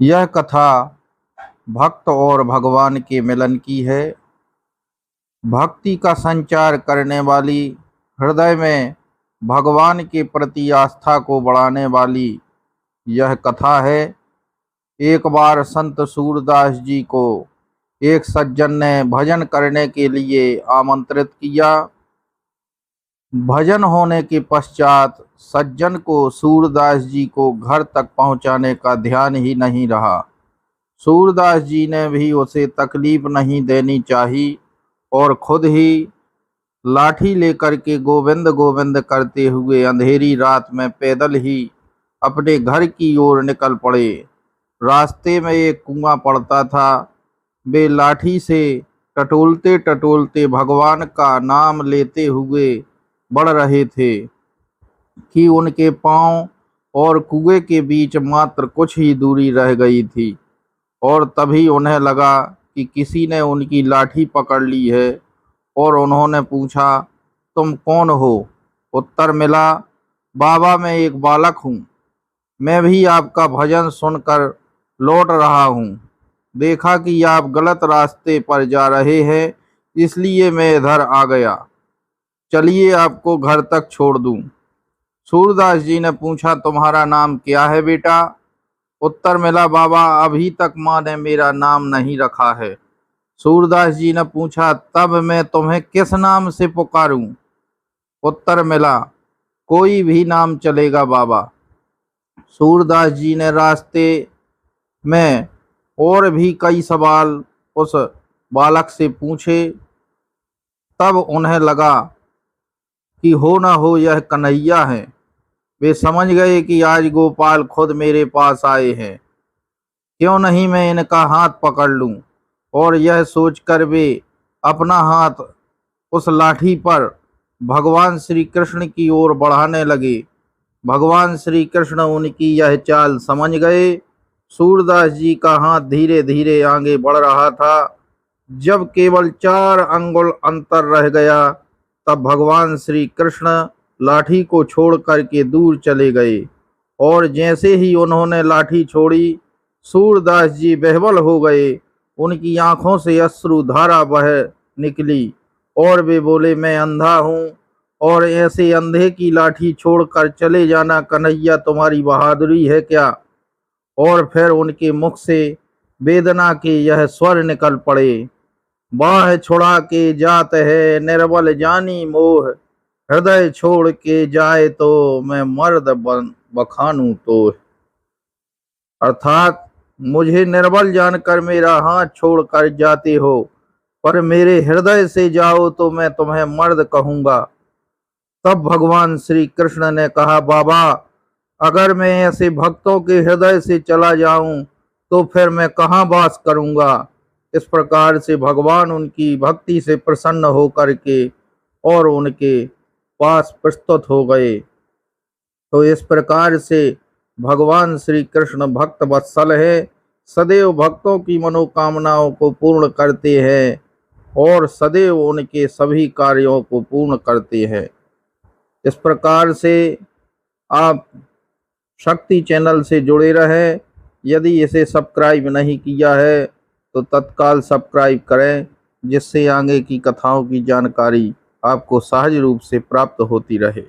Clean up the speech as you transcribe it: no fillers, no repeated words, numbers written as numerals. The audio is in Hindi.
यह कथा भक्त और भगवान के मिलन की है। भक्ति का संचार करने वाली, हृदय में भगवान के प्रति आस्था को बढ़ाने वाली यह कथा है। एक बार संत सूरदास जी को एक सज्जन ने भजन करने के लिए आमंत्रित किया। भजन होने के पश्चात सज्जन को सूरदास जी को घर तक पहुंचाने का ध्यान ही नहीं रहा। सूरदास जी ने भी उसे तकलीफ नहीं देनी चाहिए और खुद ही लाठी लेकर के गोविंद गोविंद करते हुए अंधेरी रात में पैदल ही अपने घर की ओर निकल पड़े। रास्ते में एक कुआं पड़ता था। वे लाठी से टटोलते टटोलते भगवान का नाम लेते हुए बढ़ रहे थे कि उनके पांव और कुएं के बीच मात्र कुछ ही दूरी रह गई थी और तभी उन्हें लगा कि किसी ने उनकी लाठी पकड़ ली है और उन्होंने पूछा, तुम कौन हो? उत्तर मिला, बाबा मैं एक बालक हूँ। मैं भी आपका भजन सुनकर लौट रहा हूँ। देखा कि आप गलत रास्ते पर जा रहे हैं, इसलिए मैं इधर आ गया। चलिए आपको घर तक छोड़ दूँ। सूरदास जी ने पूछा, तुम्हारा नाम क्या है बेटा? उत्तर मिला, बाबा अभी तक माँ ने मेरा नाम नहीं रखा है। सूरदास जी ने पूछा, तब मैं तुम्हें किस नाम से पुकारूं? उत्तर मिला, कोई भी नाम चलेगा बाबा। सूरदास जी ने रास्ते में और भी कई सवाल उस बालक से पूछे। तब उन्हें लगा कि हो न हो यह कन्हैया है। वे समझ गए कि आज गोपाल खुद मेरे पास आए हैं, क्यों नहीं मैं इनका हाथ पकड़ लूं। और यह सोचकर वे अपना हाथ उस लाठी पर भगवान श्री कृष्ण की ओर बढ़ाने लगे। भगवान श्री कृष्ण उनकी यह चाल समझ गए। सूरदास जी का हाथ धीरे धीरे आगे बढ़ रहा था। जब केवल 4 अंगुल अंतर रह गया, तब भगवान श्री कृष्ण लाठी को छोड़ करके दूर चले गए और जैसे ही उन्होंने लाठी छोड़ी, सूरदास जी बेहवल हो गए। उनकी आंखों से अश्रु धारा बह निकली और वे बोले, मैं अंधा हूँ और ऐसे अंधे की लाठी छोड़कर चले जाना कन्हैया तुम्हारी बहादुरी है क्या? और फिर उनके मुख से वेदना के यह स्वर निकल पड़े, बाह छुड़ा के जात है निर्बल जानी मोह, हृदय छोड़ के जाए तो मैं मर्द बखानू तो। अर्थात मुझे निर्बल जानकर मेरा हाथ छोड़कर जाते हो, पर मेरे हृदय से जाओ तो मैं तुम्हें मर्द कहूंगा। तब भगवान श्री कृष्ण ने कहा, बाबा अगर मैं ऐसे भक्तों के हृदय से चला जाऊं तो फिर मैं कहाँ वास करूंगा। इस प्रकार से भगवान उनकी भक्ति से प्रसन्न होकर के और उनके पास प्रस्तुत हो गए। तो इस प्रकार से भगवान श्री कृष्ण भक्त वत्सल है, सदैव भक्तों की मनोकामनाओं को पूर्ण करते हैं और सदैव उनके सभी कार्यों को पूर्ण करते हैं। इस प्रकार से आप शक्ति चैनल से जुड़े रहें। यदि इसे सब्सक्राइब नहीं किया है तो तत्काल सब्सक्राइब करें, जिससे आगे की कथाओं की जानकारी आपको सहज रूप से प्राप्त होती रहे।